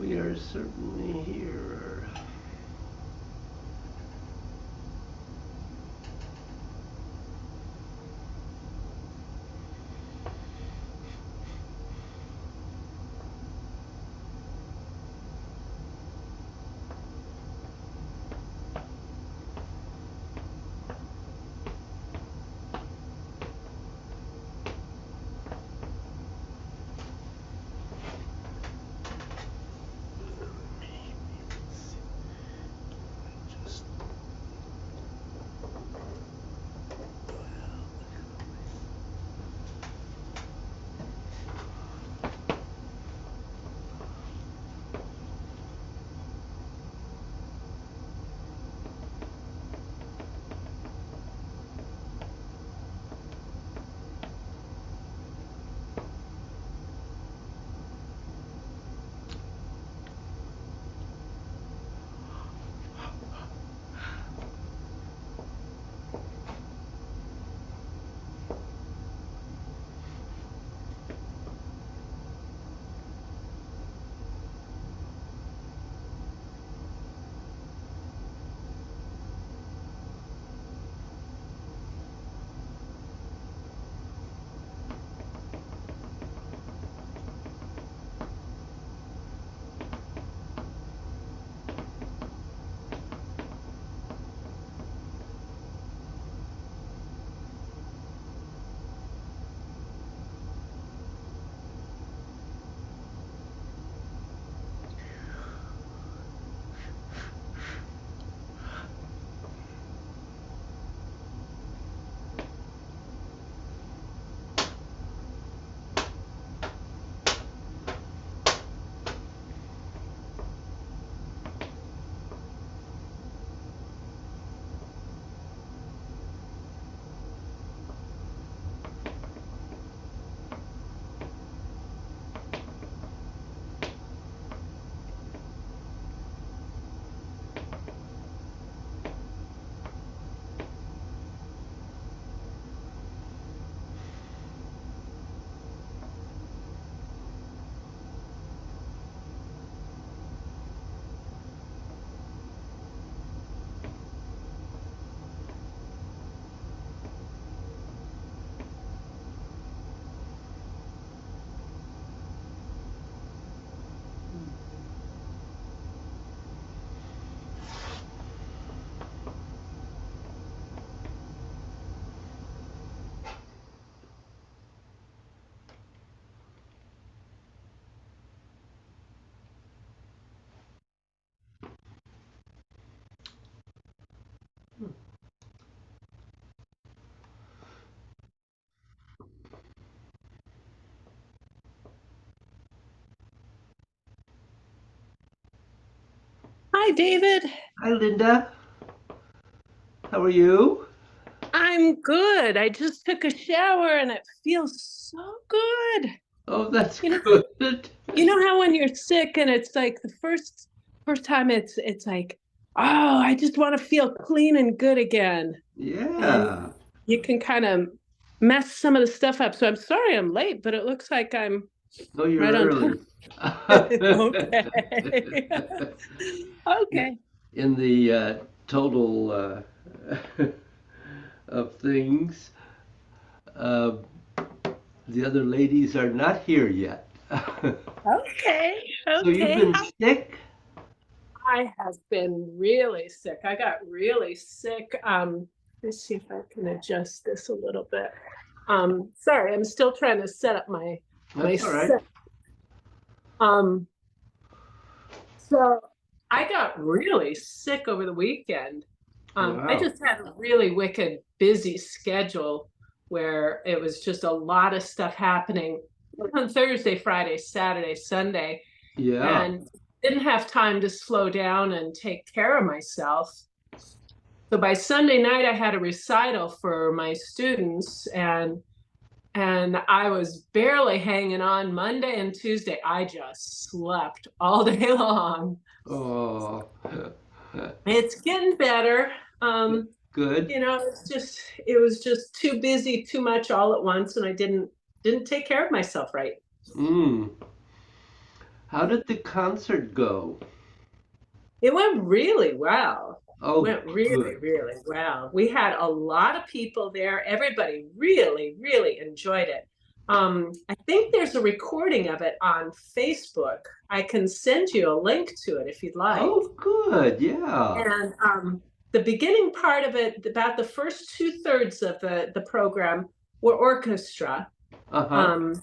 We are certainly here. Hi, David. Hi, Linda. How are you? I'm good. I just took a shower and it feels so good. Oh, that's You know, good. you know how when you're sick and it's like the first time it's like, oh, I just want to feel clean and good again. And Yeah. you can kind of mess some of the stuff up. So I'm sorry I'm late, but it looks like I'm No, you're right on time. early. Okay. Okay. In the total of things, uh, the other ladies are not here yet. Okay. So you've Okay. been sick? I have been really sick. I got really sick. Let's see if I can adjust this a little bit. Sorry, I'm still trying to set up my That's all right. set. Um, so I got really sick over the weekend. I Wow. just had a really wicked busy schedule where it was just a lot of stuff happening on Thursday, Friday, Saturday, Sunday, Yeah. and didn't have time to slow down and take care of myself. So by Sunday night, I had a recital for my students, and I was barely hanging on. Monday and Tuesday, I just slept all day long. Oh, It's getting better. Um, good. it was just too busy, too much all at once, and I didn't take care of myself right. Mm. How did the concert go? It went really well. Oh, Went really, good. really well. We had a lot of people there. Everybody really, really enjoyed it. I think there's a recording of it on Facebook. I can send you a link to it if you'd like. Oh, good. Yeah. And the beginning part of it, about the first two-thirds of the program, were orchestra. Uh-huh. Um,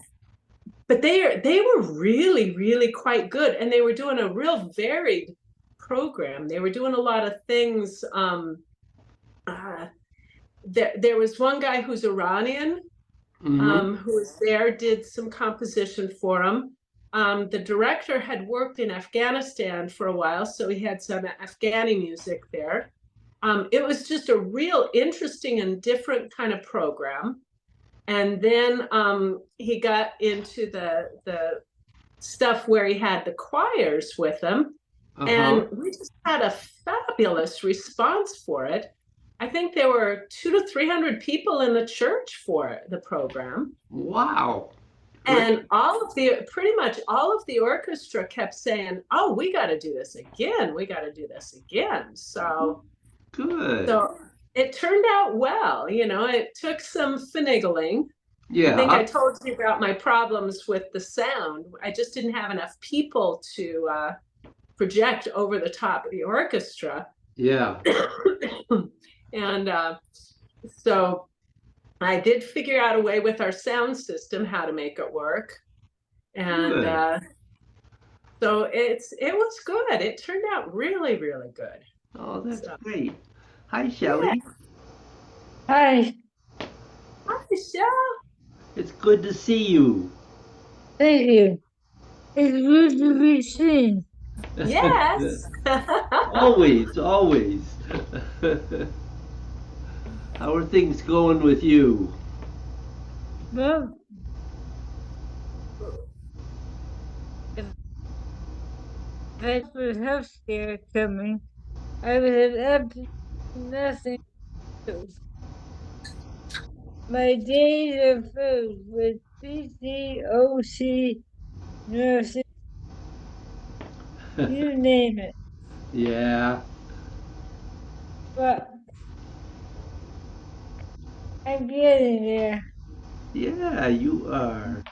but they were really, really quite good, and they were doing a real varied program. They were doing a lot of things. Uh, there was one guy who's Iranian, Mm-hmm. who was there, did some composition for him. The director had worked in Afghanistan for a while, so he had some Afghani music there. It was just a real interesting and different kind of program. And then he got into the stuff where he had the choirs with him, Uh-huh. and we just had a fabulous response for it. I think there were 200 to 300 people in the church for the program. Wow. And Great. pretty much all of the orchestra kept saying, "Oh, we got to do this again. We got to do this again." Good. So it turned out well. It took some finagling. I think I Yeah. told you about my problems with the sound. I just didn't have enough people to project over the top of the orchestra. Yeah. And so I did figure out a way with our sound system how to make it work. And Good. so it was good. It turned out really, really good. Oh, that's So great. Hi, yeah. Shelley. Hi, Hi, Michelle. It's good to see you. thank you. It's good to be seen. Yes. Always, always. How are things going with you? Well, if I was healthcare coming, I would have absolutely nothing to do. My days are filled with PTOC, nursing, you name it. Yeah. But I'm getting there. Yeah, you are.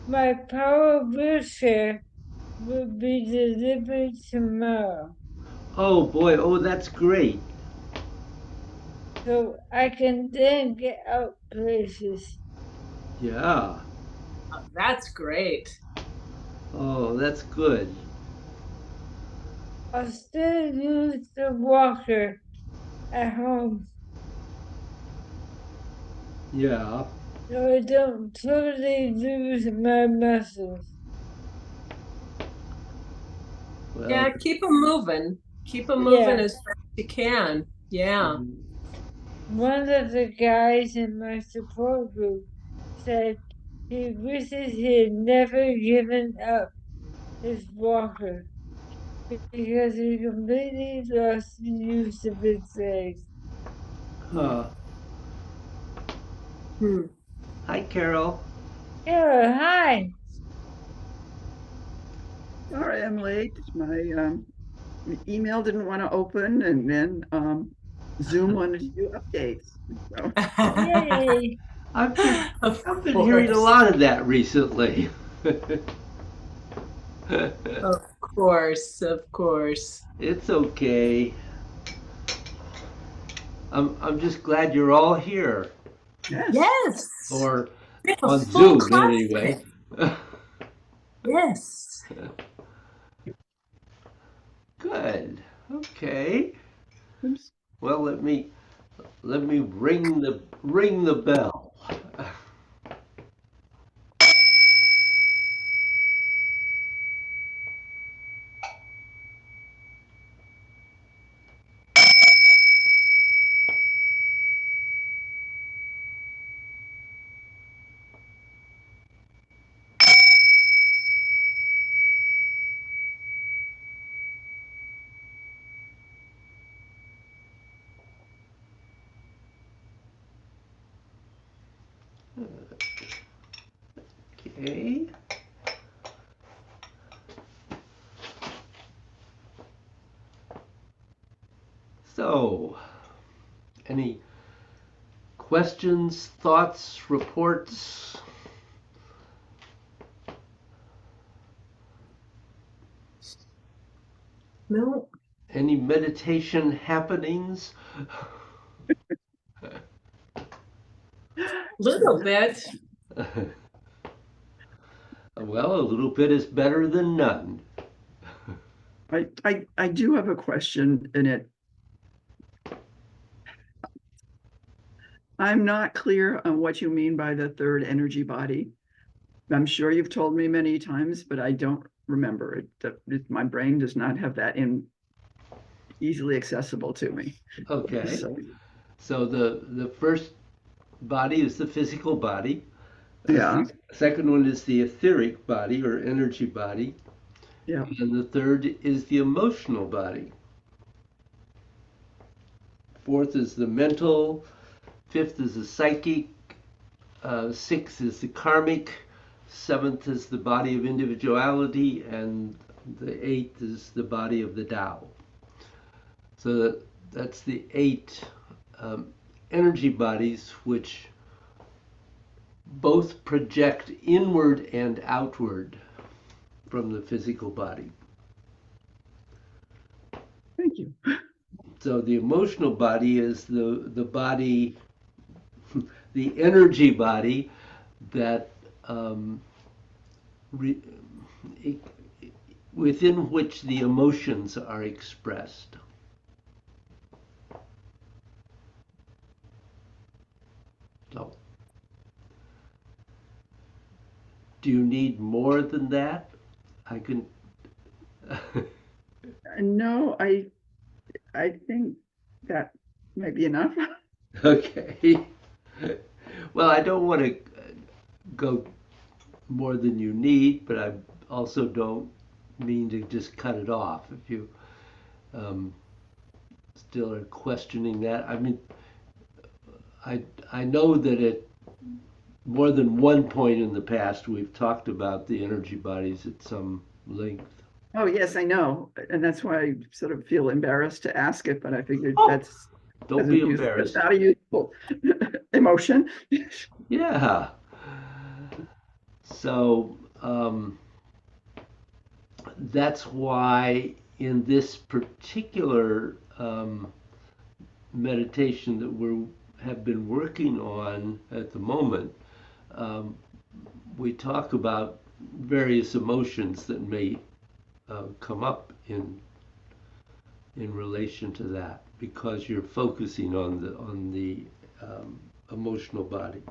My power wheelchair will be delivered tomorrow, Oh boy, oh that's great. so I can then get out places. Yeah. That's great. Oh, that's good. I'll still use the walker at home, Yeah. so I don't totally lose my muscles. Well, Yeah, keep them moving. Keep them moving Yeah, as best you can. Yeah. mhm. one of the guys in my support group said he wishes he had never given up his walker because he completely lost the use of his legs. Huh. Hmm. Hi, Carol. Yeah, hi. Sorry, I'm late. My email didn't want to open, and then Zoom wanted to do updates. So, Yay. I've been Of I've been hearing a course. lot of that recently. Of course. Of course. It's okay. I'm just glad you're all here. yes. Yes. Or We have a on full Zoom class anyway. today. Yes. Good. Okay. Oops. Well, let me ring the bell. Okay. So, any questions, thoughts, reports? No, Any meditation happenings? little bit. Well, a little bit is better than none. I do have a question in it. I'm not clear on what you mean by the third energy body. I'm sure you've told me many times, but I don't remember it. My brain does not have that in easily accessible to me. Okay. So, So the first body is the physical body. yeah, Second one is the etheric body or energy body. yeah. And the third is the emotional body. Fourth is the mental. Fifth is the psychic. Sixth is the karmic. Seventh is the body of individuality. And the eighth is the body of the Tao. So that's the eight energy bodies which both project inward and outward from the physical body. Thank you. So the emotional body is the body, the energy body that re, within which the emotions are expressed. So, do you need more than that? I can. No, I think that might be enough. Okay. Well, I don't want to go more than you need, but I also don't mean to just cut it off if you um, still are questioning that. I mean, I know that at more than one point in the past we've talked about the energy bodies at some length. Oh, yes, I know. And that's why I sort of feel embarrassed to ask it, but I figured Oh, that's don't be that's embarrassed. not a useful emotion. Yeah. So that's why in this particular meditation that we have been working on at the moment, um, we talk about various emotions that may come up in relation to that because you're focusing on the emotional body.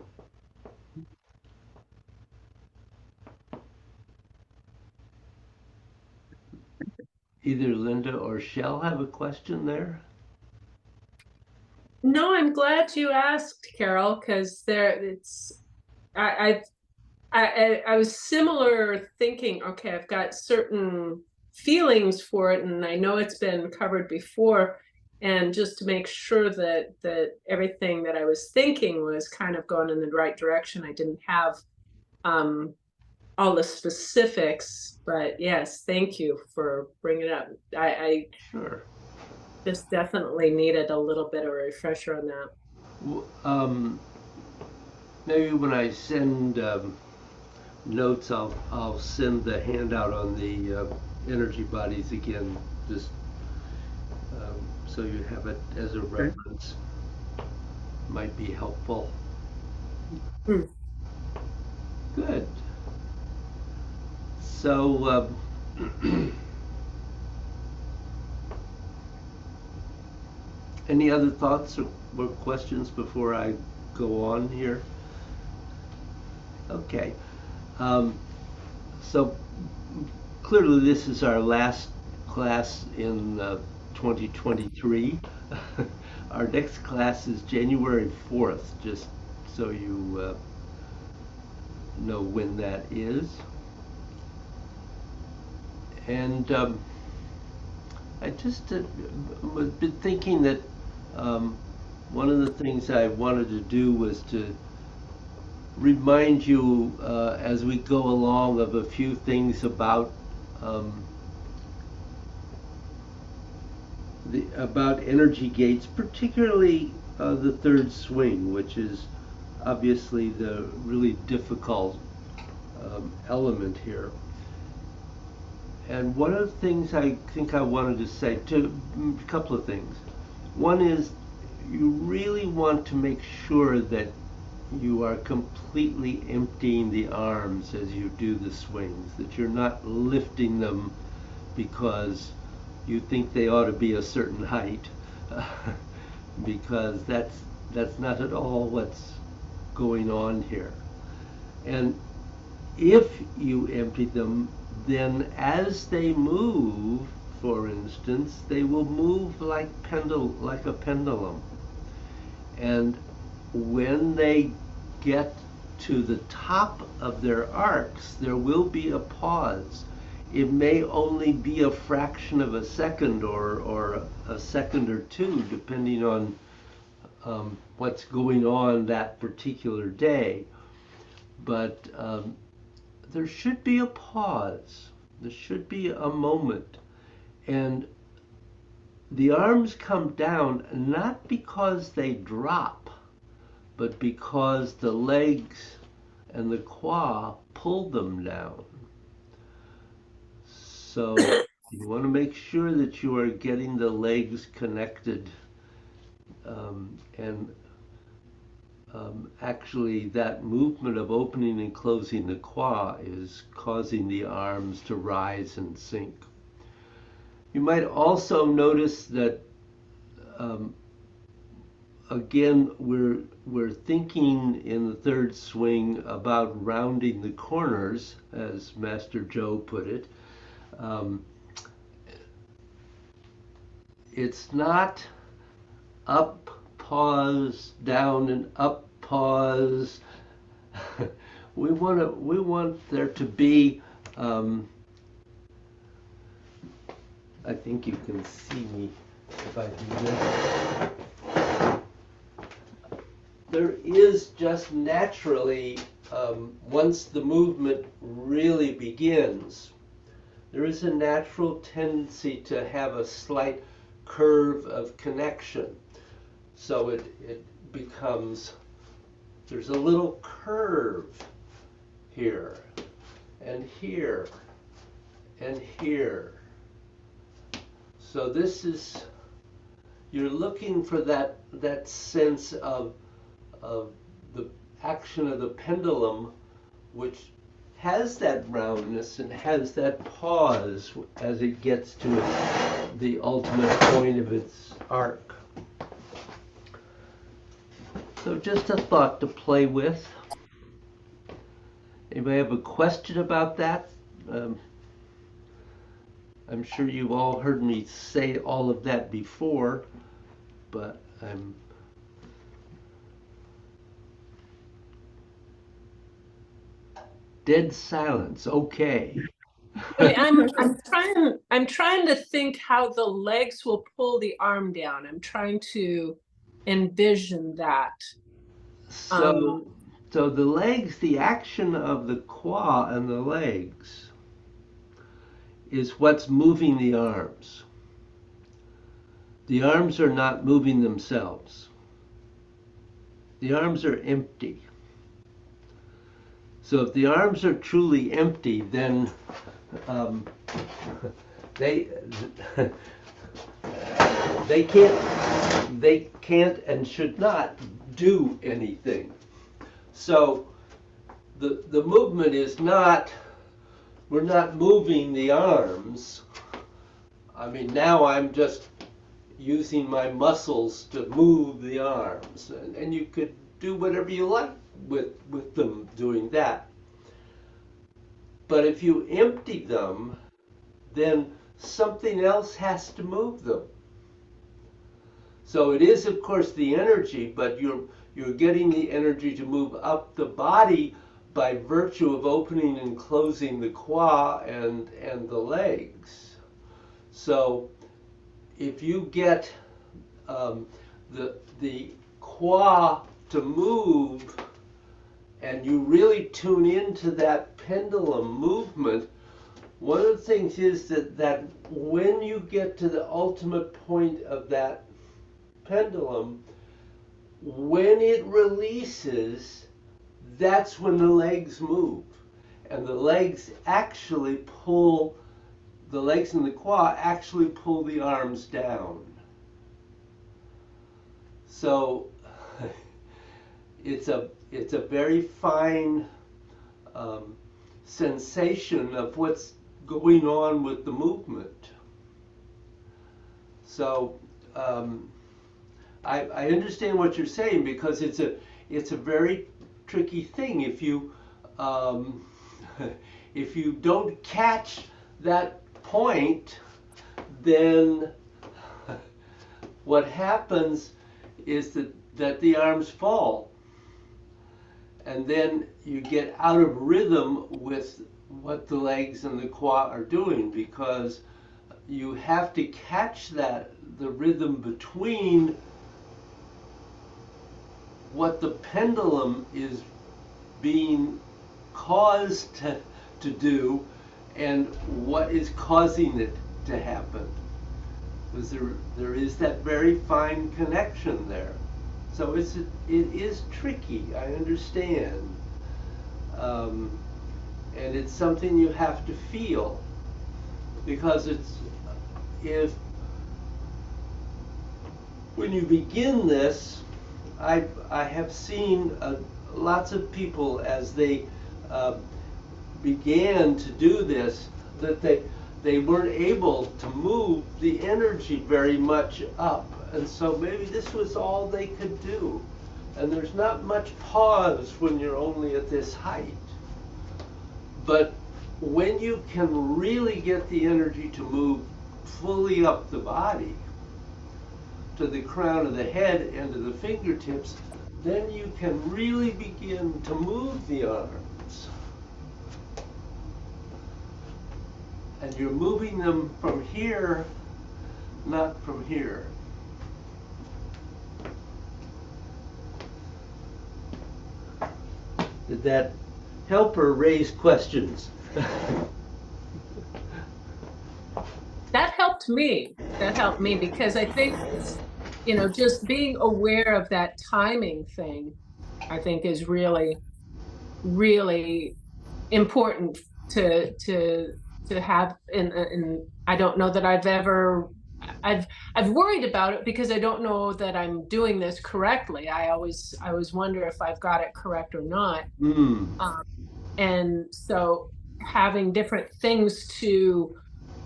Either Linda or Shell have a question there. No, I'm glad you asked, Carol, because I, I was similar thinking, okay, I've got certain feelings for it, and I know it's been covered before. And just to make sure that everything that I was thinking was kind of going in the right direction, I didn't have all the specifics. But yes, thank you for bringing it up. I Sure. just definitely needed a little bit of a refresher on that. Maybe when I send notes, I'll send the handout on the energy bodies again, just so you have it as a Okay. reference. Might be helpful. Mm. Good. So, any other thoughts or questions before I go on here? Okay. Um, so clearly this is our last class in 2023. Our next class is January 4th, just so you know when that is. And I just been thinking that one of the things I wanted to do was to remind you as we go along of a few things about about energy gates, particularly the third swing, which is obviously the really difficult element here. And one of the things I think I wanted to say, a couple of things. One is you really want to make sure that you are completely emptying the arms as you do the swings, that you're not lifting them because you think they ought to be a certain height, because that's not at all what's going on here. And if you empty them, then as they move, for instance, they will move like a pendulum. And when they get to the top of their arcs, there will be a pause. It may only be a fraction of a second or a second or two, depending on what's going on that particular day. But there should be a pause. There should be a moment. And the arms come down not because they drop, but because the legs and the qua pull them down. So you want to make sure that you are getting the legs connected, and actually that movement of opening and closing the qua is causing the arms to rise and sink. You might also notice that again, we're thinking in the third swing about rounding the corners, as Master Joe put it. It's not up, pause, down, and up, pause. we want there to be. I think you can see me if I do this. There is just naturally, once the movement really begins, there is a natural tendency to have a slight curve of connection. So it becomes, there's a little curve here, and here, and here. So this is, you're looking for that sense of the action of the pendulum, which has that roundness and has that pause as it gets to the ultimate point of its arc. So just a thought to play with. Anybody have a question about that? I'm sure you've all heard me say all of that before, but I'm dead silence. Okay. I'm trying to think how the legs will pull the arm down. I'm trying to envision that. So the legs, the action of the qua and the legs is what's moving the arms. The arms are not moving themselves. The arms are empty. So if the arms are truly empty, then they can't and should not do anything. So the movement is not, we're not moving the arms. I mean, now I'm just using my muscles to move the arms, and you could do whatever you like with them doing that. But if you empty them, then something else has to move them. So it is, of course, the energy, but you're getting the energy to move up the body by virtue of opening and closing the qua and the legs. So if you get the qua to move, and you really tune into that pendulum movement, One of the things is that when you get to the ultimate point of that pendulum, when it releases, that's when the legs move. And the legs actually pull, the legs and the quad actually pull the arms down. So it's a very fine sensation of what's going on with the movement. So I understand what you're saying, because it's a very tricky thing. If you don't catch that point, then what happens is that the arms fall, and then you get out of rhythm with what the legs and the quad are doing, because you have to catch the rhythm between what the pendulum is being caused to do and what is causing it to happen. Because there is that very fine connection there. So it is tricky, I understand. And it's something you have to feel, because if when you begin this, I have seen lots of people as they began to do this, that they weren't able to move the energy very much up, and so maybe this was all they could do. And there's not much pause when you're only at this height. But when you can really get the energy to move fully up the body, to the crown of the head and to the fingertips, then you can really begin to move the arms. And you're moving them from here, not from here. Did that help or raise questions? That helped me. That helped me, because I think it's, just being aware of that timing thing, I think is really, really important to have. And I don't know that I've worried about it, because I don't know that I'm doing this correctly. I always wonder if I've got it correct or not. Mm. And so having different things to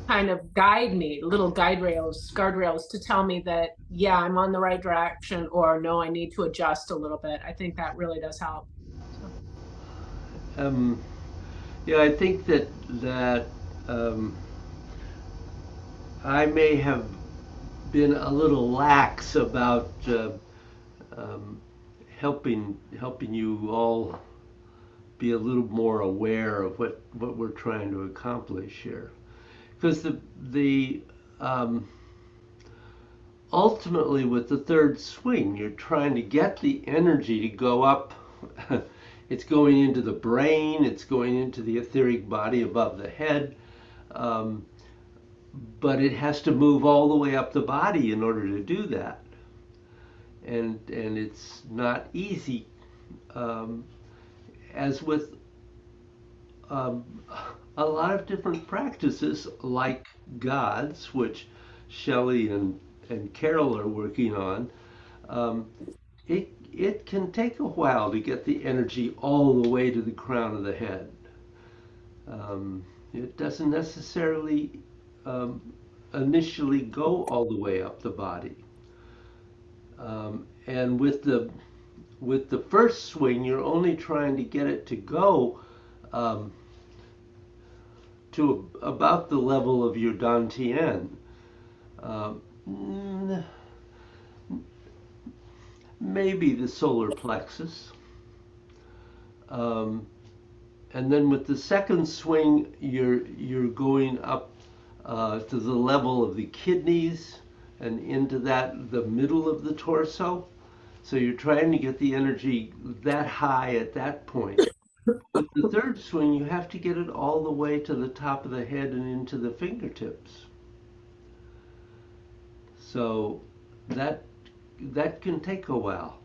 kind of guide me, little guardrails to tell me that, yeah, I'm on the right direction, or no, I need to adjust a little bit. I think that really does help. So. Um, yeah, I think that um, I may have been a little lax about um, helping you all be a little more aware of what we're trying to accomplish here, because the ultimately with the third swing, you're trying to get the energy to go up. It's going into the brain, it's going into the etheric body above the head, um, but it has to move all the way up the body in order to do that. And it's not easy, um, as with um, a lot of different practices like God's, which Shelley and Carol are working on. Um, it can take a while to get the energy all the way to the crown of the head. It doesn't necessarily um, initially go all the way up the body. And with the first swing, you're only trying to get it to go um, to about the level of your dantian. Um, Maybe the solar plexus. Um, and then with the second swing, you're going up to the level of the kidneys and into the middle of the torso. So you're trying to get the energy that high at that point. With the third swing, you have to get it all the way to the top of the head and into the fingertips. So that that can take a while.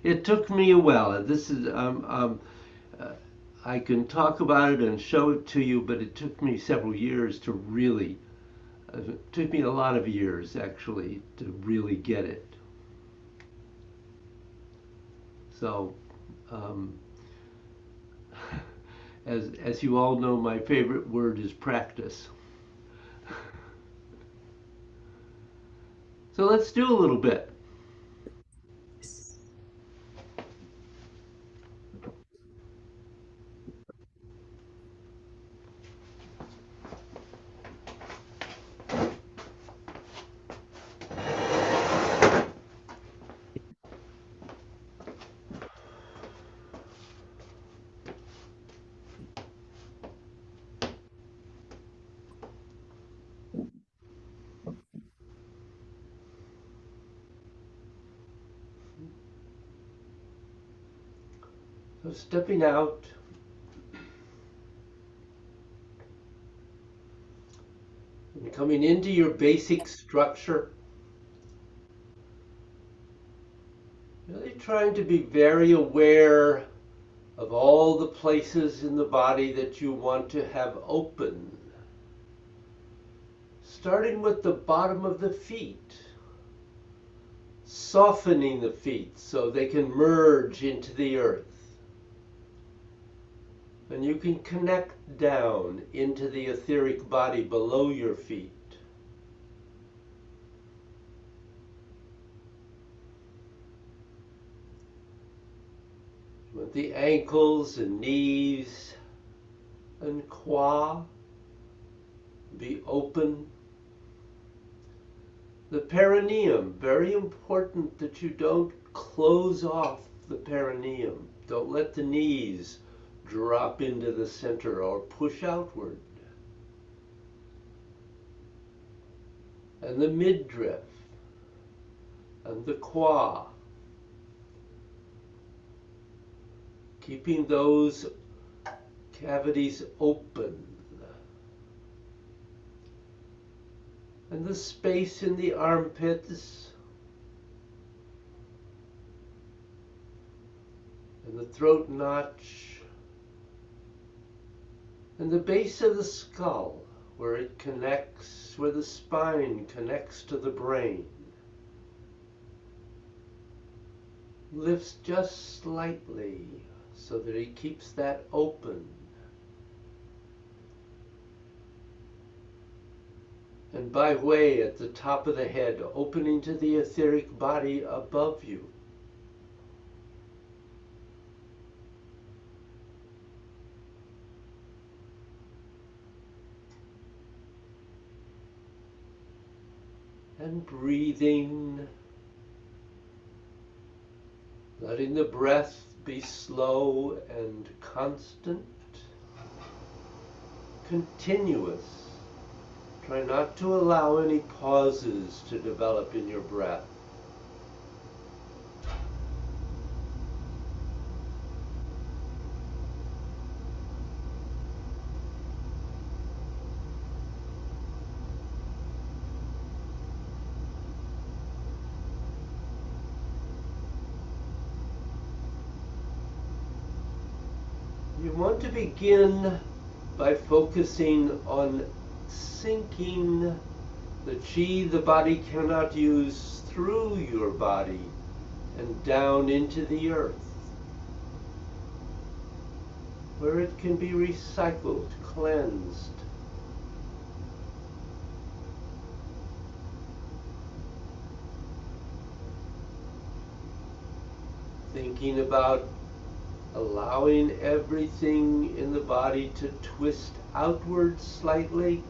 It took me a while. This is uh, I can talk about it and show it to you, but it took me several years to really. It took me a lot of years actually to really get it. So, um, as you all know, my favorite word is practice. So let's do a little bit. So stepping out, and coming into your basic structure, really trying to be very aware of all the places in the body that you want to have open. Starting with the bottom of the feet, softening the feet so they can merge into the earth. And you can connect down into the etheric body below your feet. With the ankles and knees and quad be open. The perineum, very important that you don't close off the perineum. Don't let the knees drop into the center or push outward. And the midriff and the quad. Keeping those cavities open. And the space in the armpits and the throat notch and the base of the skull where it connects, where the spine connects to the brain. Lifts just slightly so that it keeps that open. And by way at the top of the head, opening to the etheric body above you. And breathing, letting the breath be slow and constant, continuous. Try not to allow any pauses to develop in your breath. You want to begin by focusing on sinking the chi the body cannot use through your body and down into the earth, where it can be recycled, cleansed. Thinking about allowing everything in the body to twist outward slightly,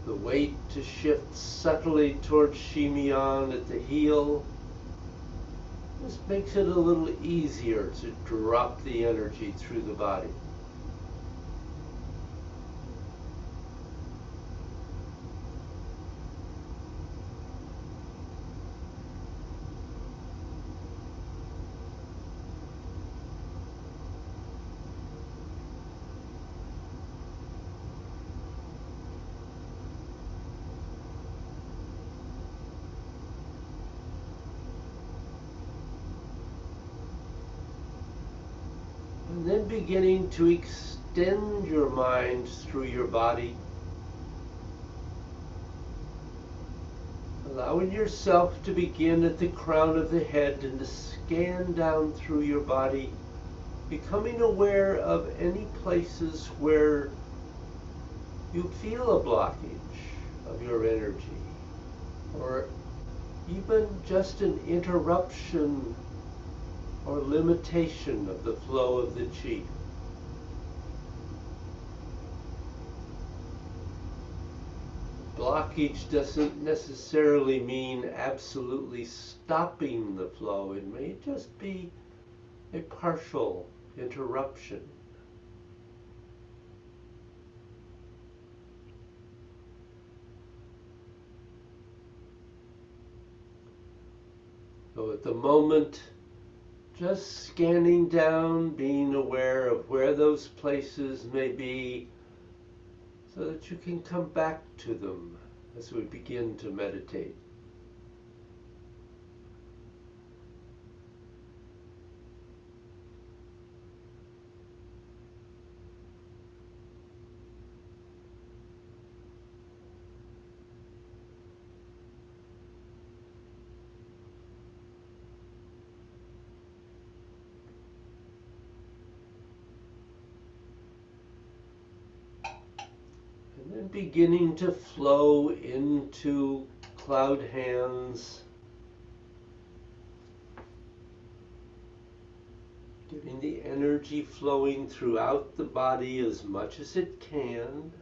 the weight to shift subtly towards Shimian at the heel. This makes it a little easier to drop the energy through the body. then beginning to extend your mind through your body, allowing yourself to begin at the crown of the head and to scan down through your body, becoming aware of any places where you feel a blockage of your energy, or even just an interruption or limitation of the flow of the chi. Blockage doesn't necessarily mean absolutely stopping the flow. It may just be a partial interruption. So at the moment, just scanning down, being aware of where those places may be, so that you can come back to them as we begin to meditate. And then beginning to flow into cloud hands, getting the energy flowing throughout the body as much as it can.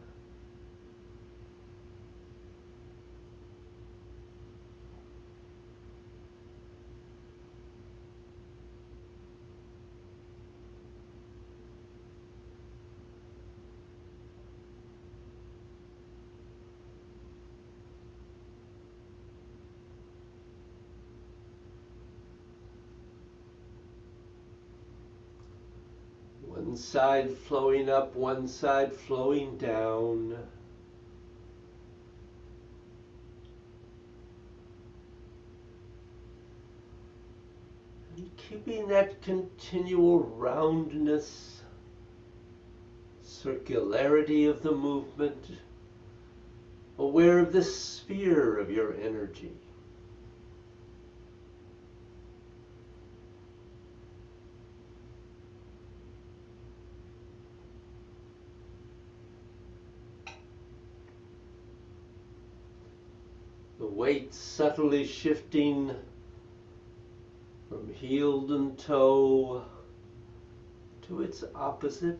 One side flowing up, one side flowing down. And keeping that continual roundness, circularity of the movement, aware of the sphere of your energy. The weight subtly shifting from heel and toe to its opposite.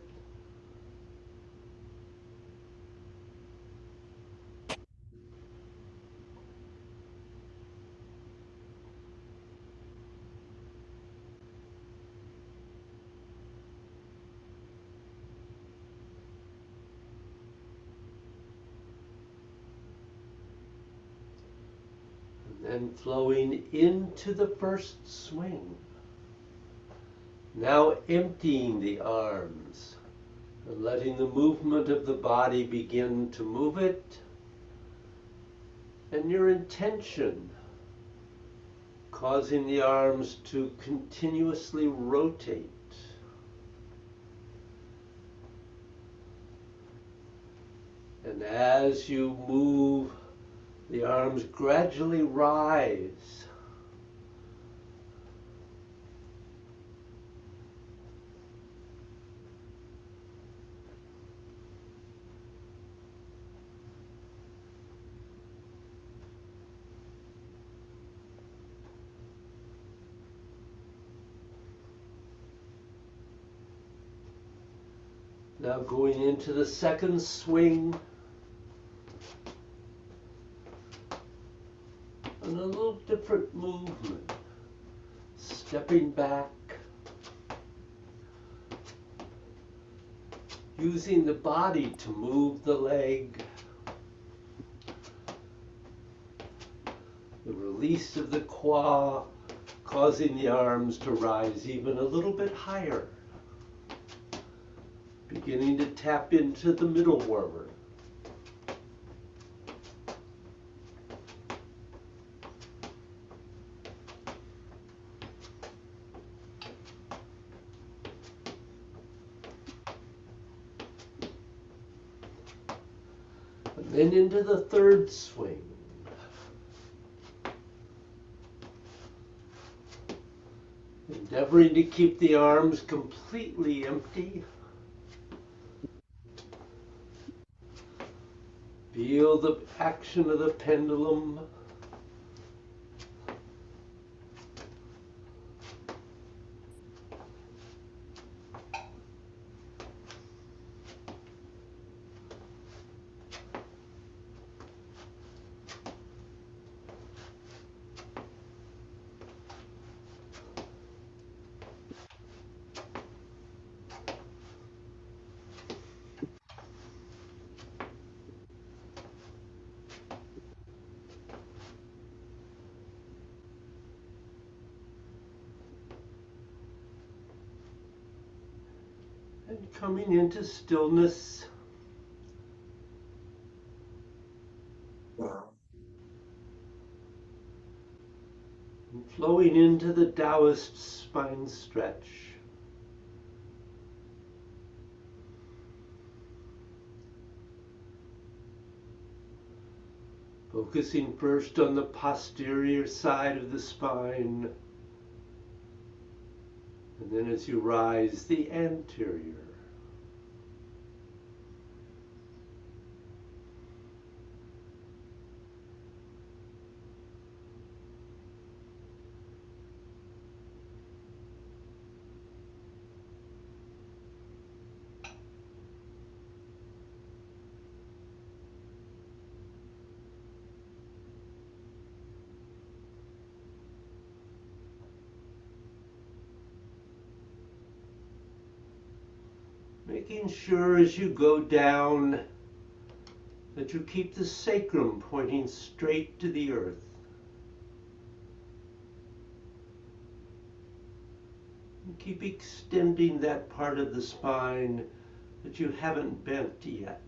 And flowing into the first swing. Now emptying the arms and letting the movement of the body begin to move it. And your intention, causing the arms to continuously rotate. And as you move, the arms gradually rise. Now going into the second swing. And a little different movement. Stepping back. Using the body to move the leg. The release of the qua, causing the arms to rise even a little bit higher. Beginning to tap into the middle warmer. And then into the third swing. Endeavoring to keep the arms completely empty. Feel the action of the pendulum. And coming into stillness. And flowing into the Taoist spine stretch. Focusing first on the posterior side of the spine, and then as you rise, the anterior. Making sure as you go down that you keep the sacrum pointing straight to the earth. And keep extending that part of the spine that you haven't bent yet.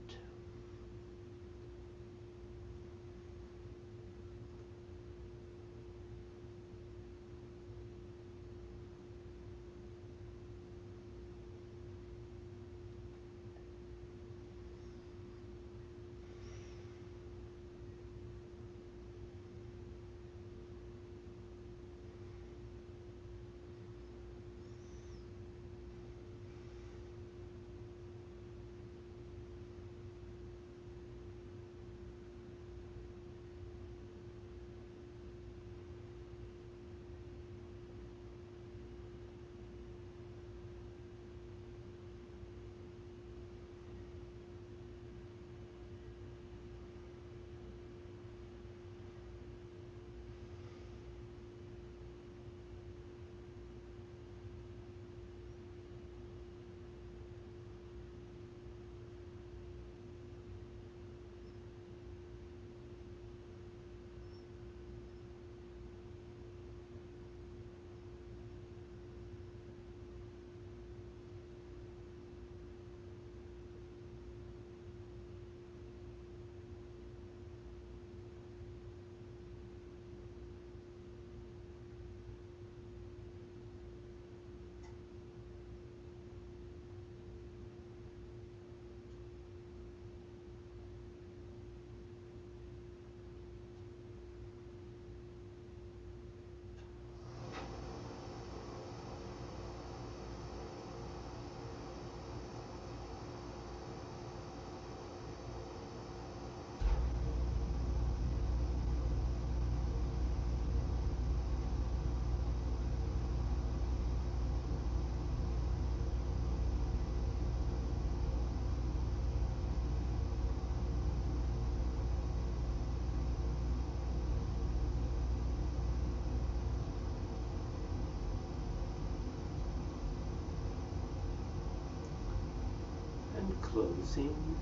And closing.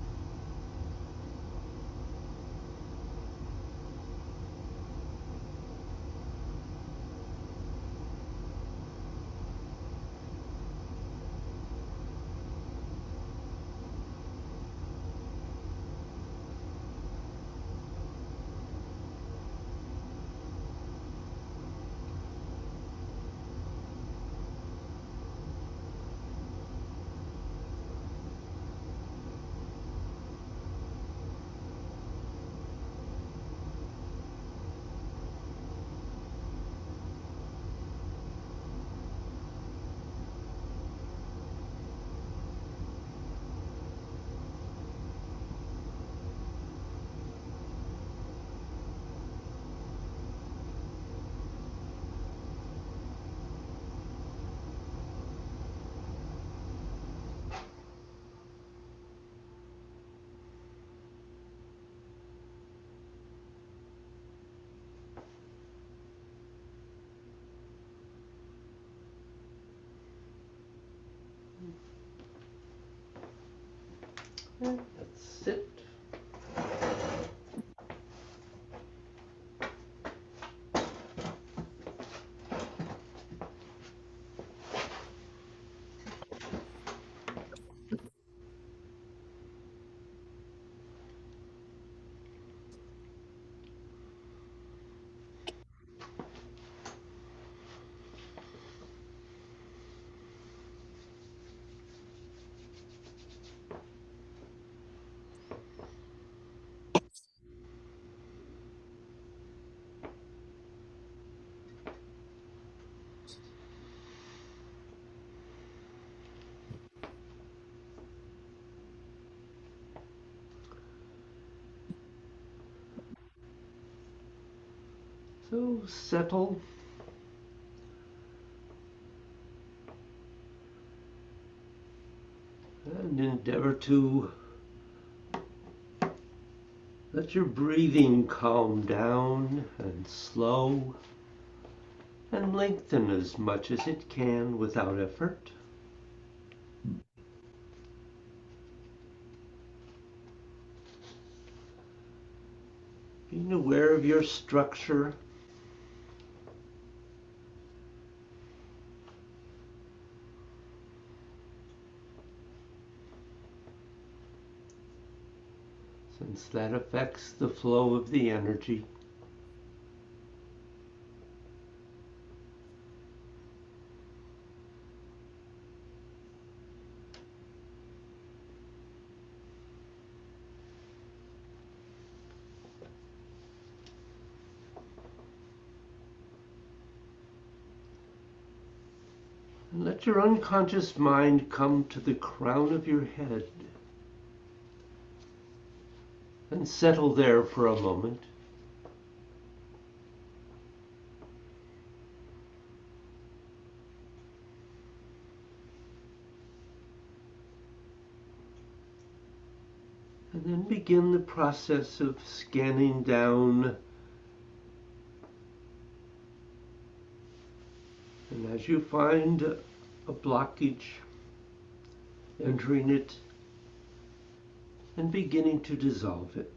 So settle. And endeavor to let your breathing calm down and slow and lengthen as much as it can without effort. Being aware of your structure. Since that affects the flow of the energy. And let your unconscious mind come to the crown of your head and settle there for a moment. And then begin the process of scanning down. And as you find a blockage, entering it and beginning to dissolve it.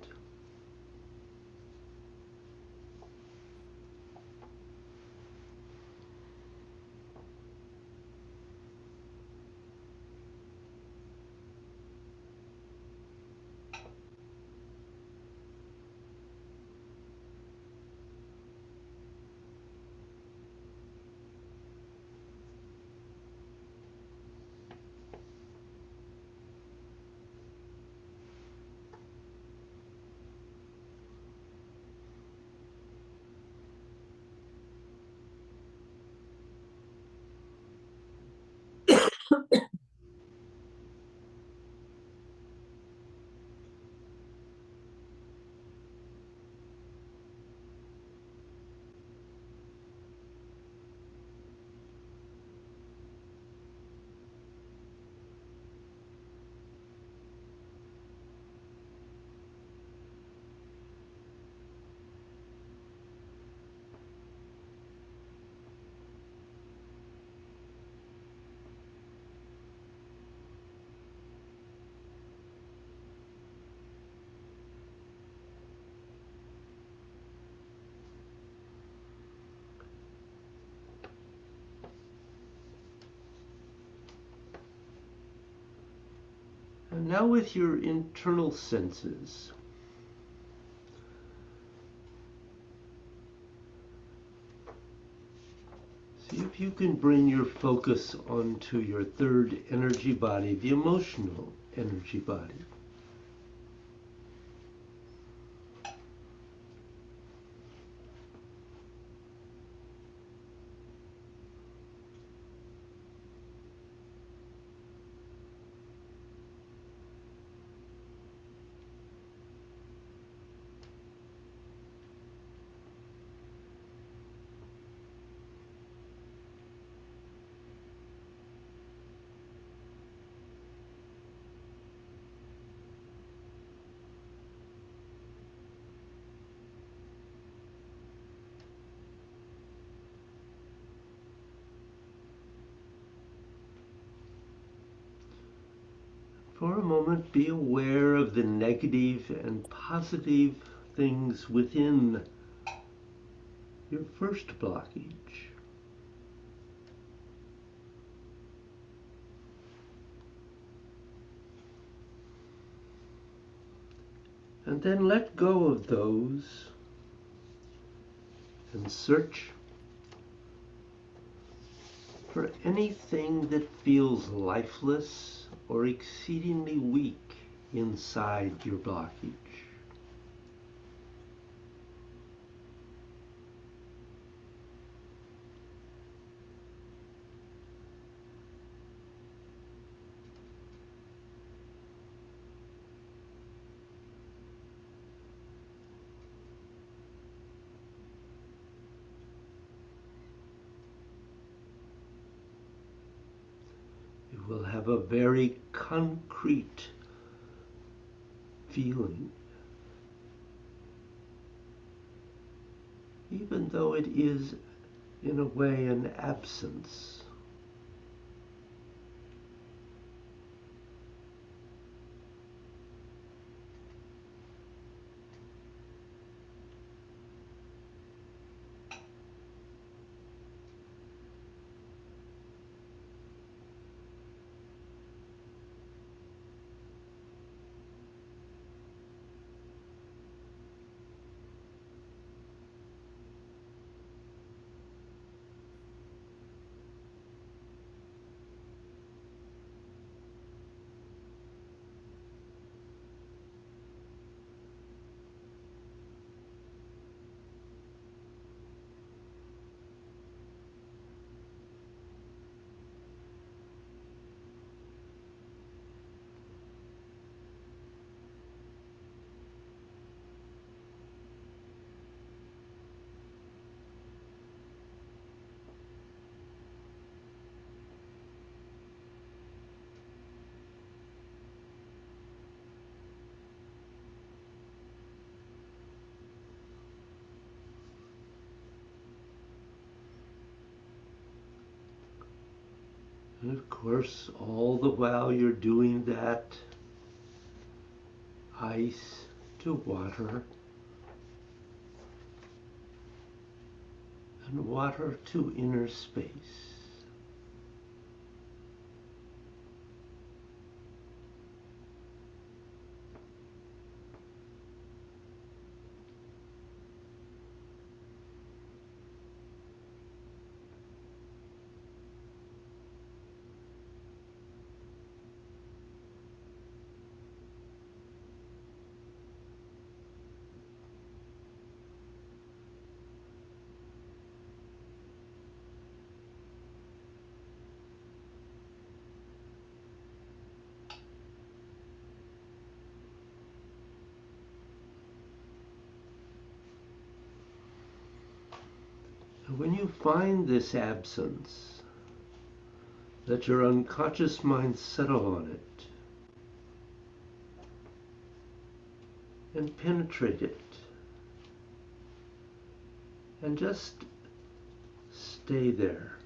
And now with your internal senses, see if you can bring your focus onto your third energy body, the emotional energy body. For a moment, be aware of the negative and positive things within your first blockage. And then let go of those and search for anything that feels lifeless or exceedingly weak inside your blockage. have a very concrete feeling, even though it is in a way an absence. And of course, all the while you're doing that, ice to water, and water to inner space. And when you find this absence, let your unconscious mind settle on it and penetrate it. And just stay there.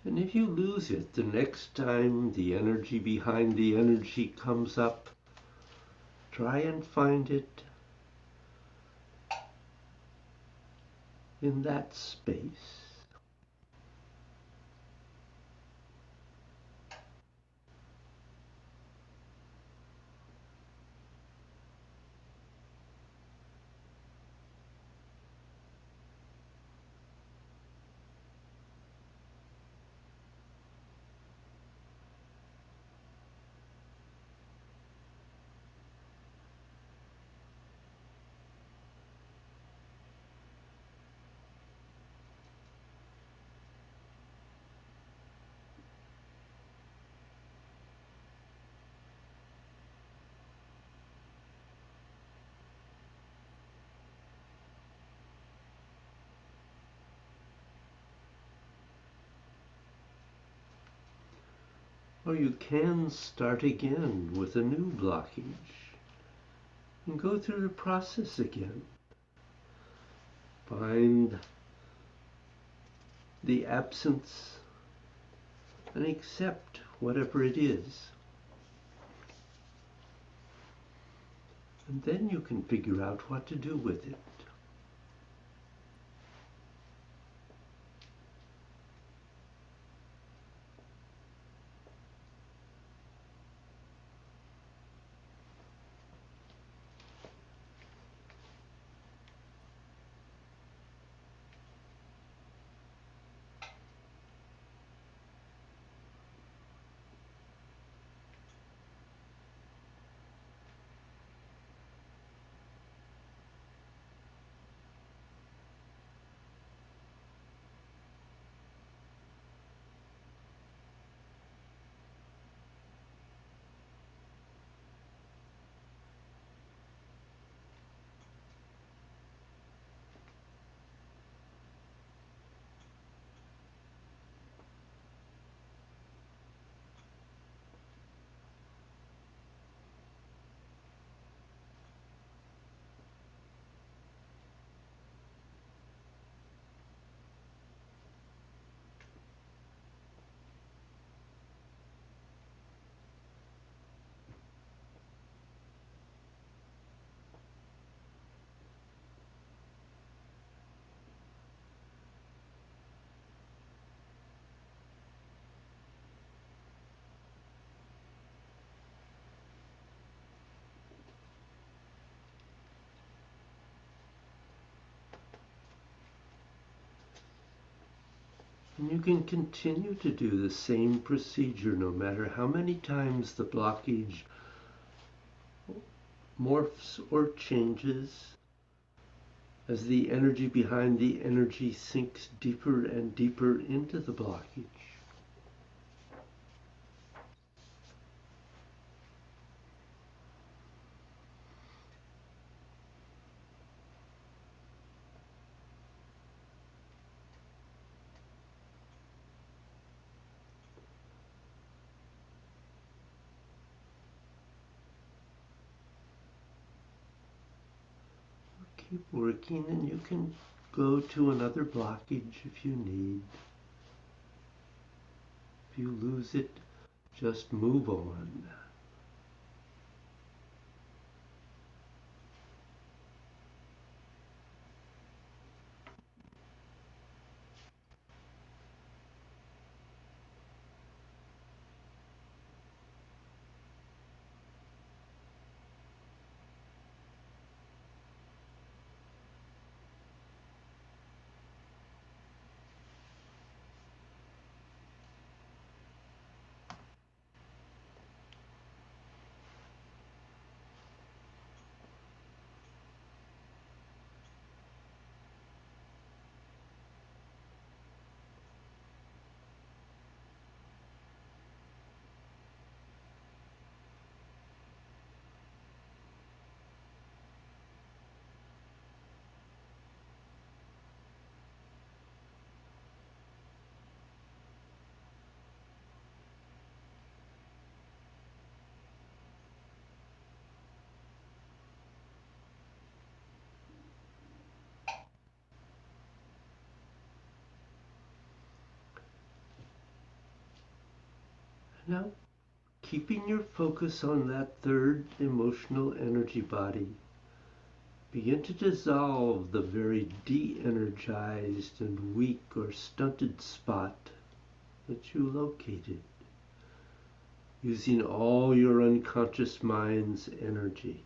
And if you lose it, the next time the energy behind the energy comes up, try and find it in that space. Or you can start again with a new blockage and go through the process again. Find the absence and accept whatever it is. And then you can figure out what to do with it. And you can continue to do the same procedure no matter how many times the blockage morphs or changes as the energy behind the energy sinks deeper and deeper into the blockage. Keep working, and you can go to another blockage if you need. If you lose it, just move on. Now, keeping your focus on that third emotional energy body, begin to dissolve the very de-energized and weak or stunted spot that you located, using all your unconscious mind's energy.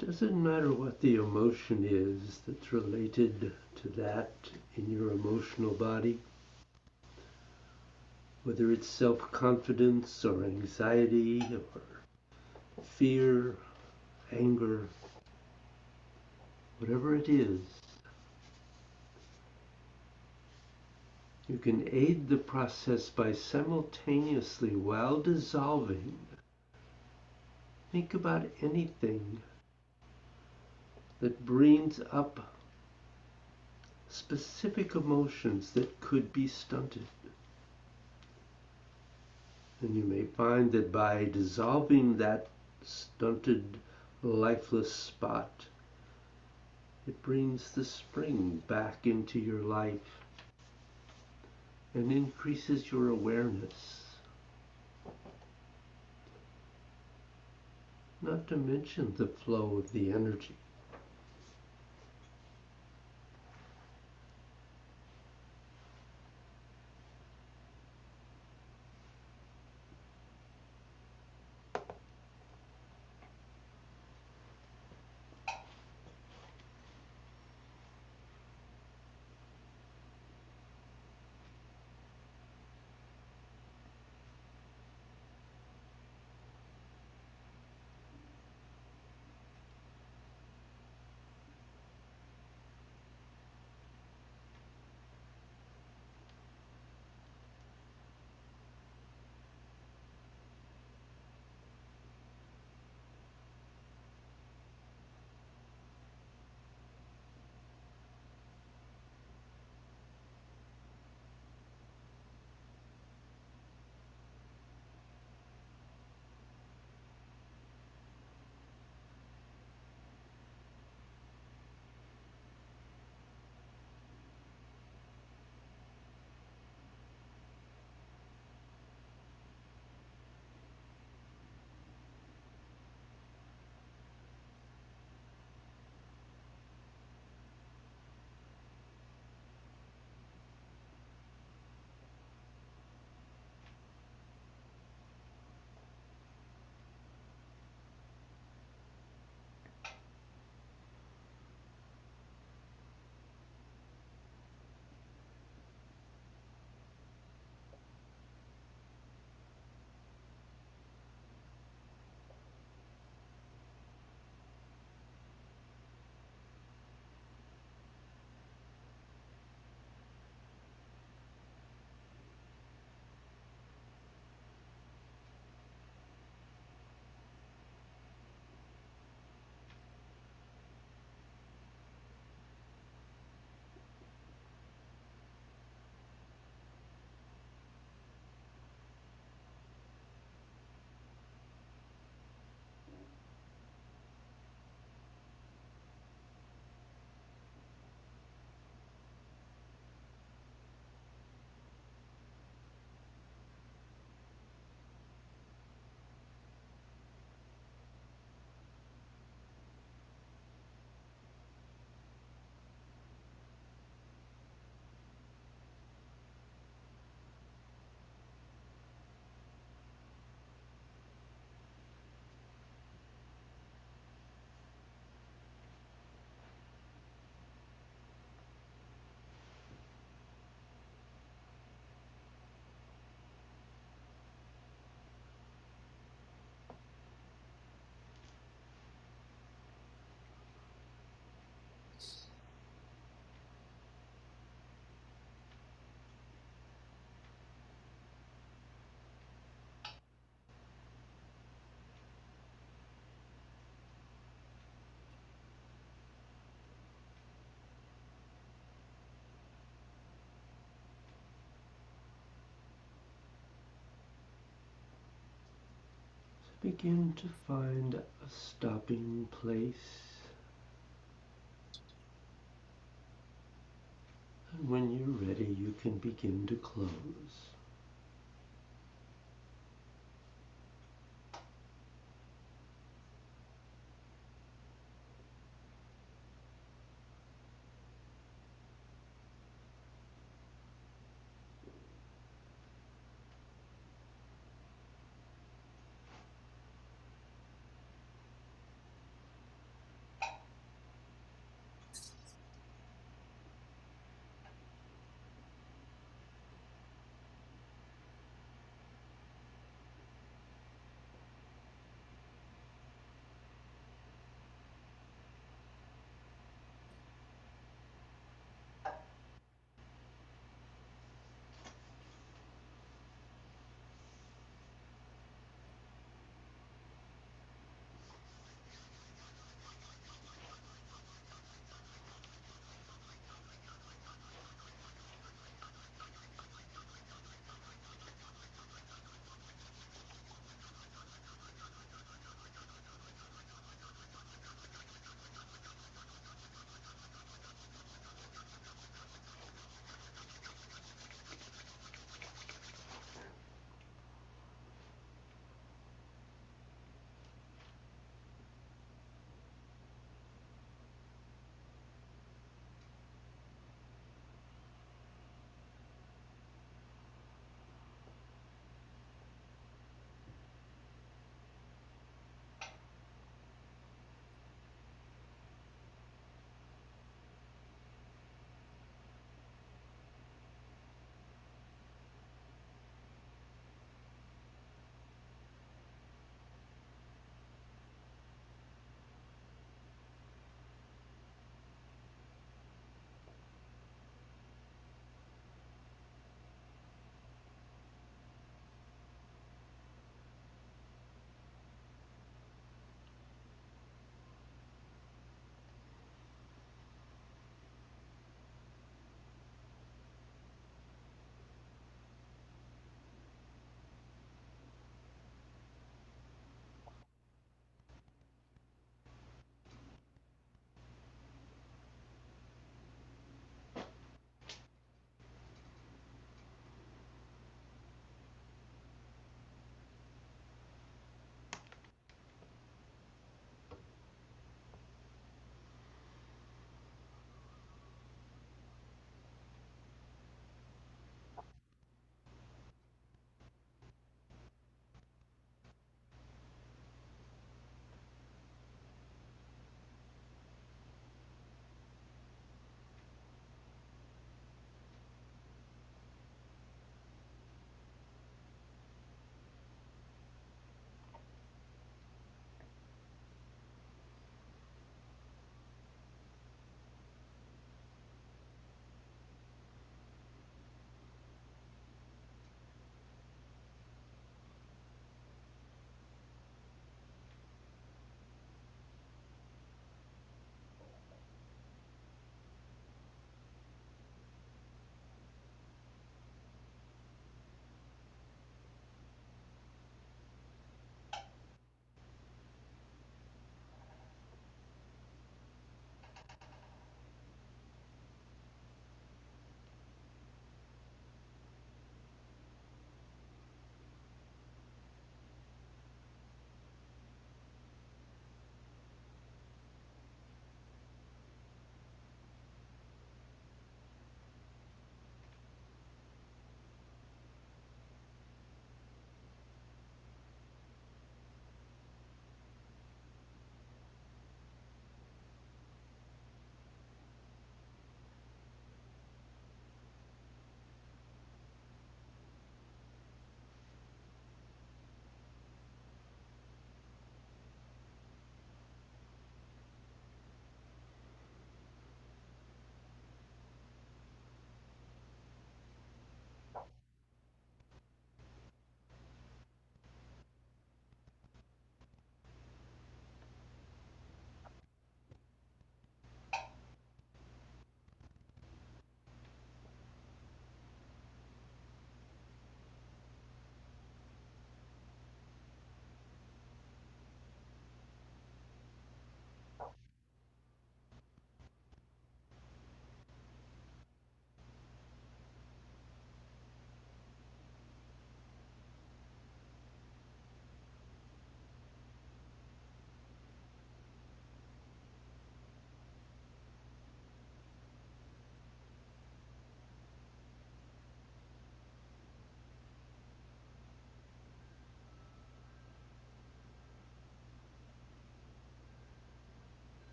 It doesn't matter what the emotion is that's related to that in your emotional body, whether it's self-confidence or anxiety or fear, anger, whatever it is. You can aid the process by simultaneously, while dissolving, think about anything that brings up specific emotions that could be stunted. And you may find that by dissolving that stunted, lifeless spot, it brings the spring back into your life and increases your awareness. Not to mention the flow of the energy. Begin to find a stopping place. And when you're ready, you can begin to close.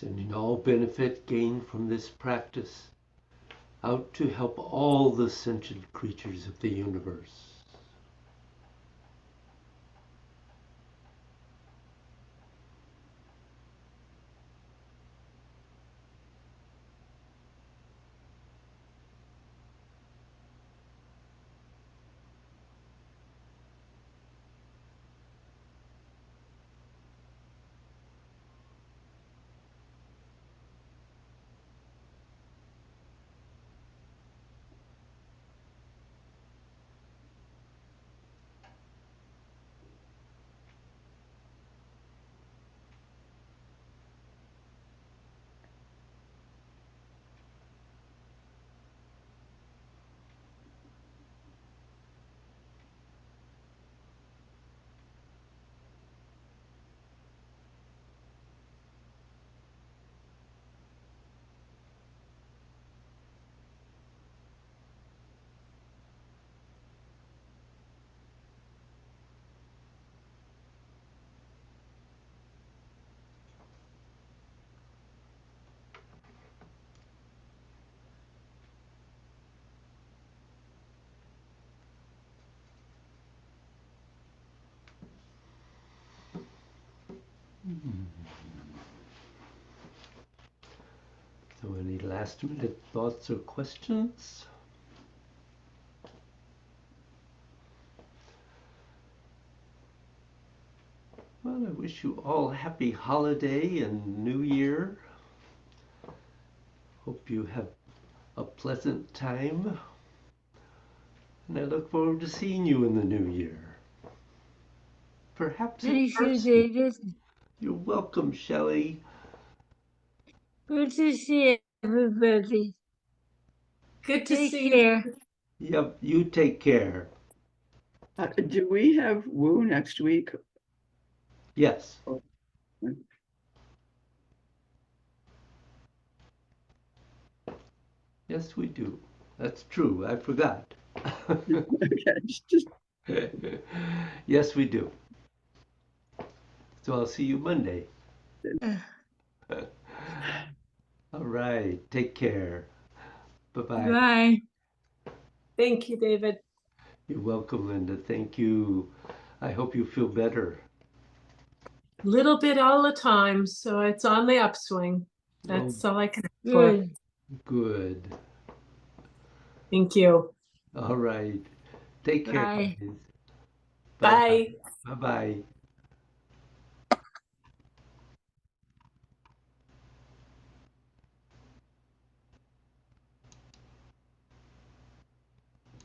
Sending all benefit gained from this practice out to help all the sentient creatures of the universe. So any last minute thoughts or questions? Well, I wish you all happy holiday and New Year. Hope you have a pleasant time. And I look forward to seeing you in the new year. Perhaps in Thank you, person. David. You're welcome, Shelley. Good to see everybody. Good to Take see you. care. Yep, you take care. Do we have Woo next week? Yes. Yes, we do. That's true. I forgot. Okay, just Yes, we do. So I'll see you Monday. All right. Take care. Bye-bye. Bye. Thank you, David. You're welcome, Linda. Thank you. I hope you feel better. Little bit all the time, so it's on the upswing. Oh, That's all I can ask for. Good. good. Thank you. All right. Take care, Bye. guys. Bye. Bye-bye. Bye-bye.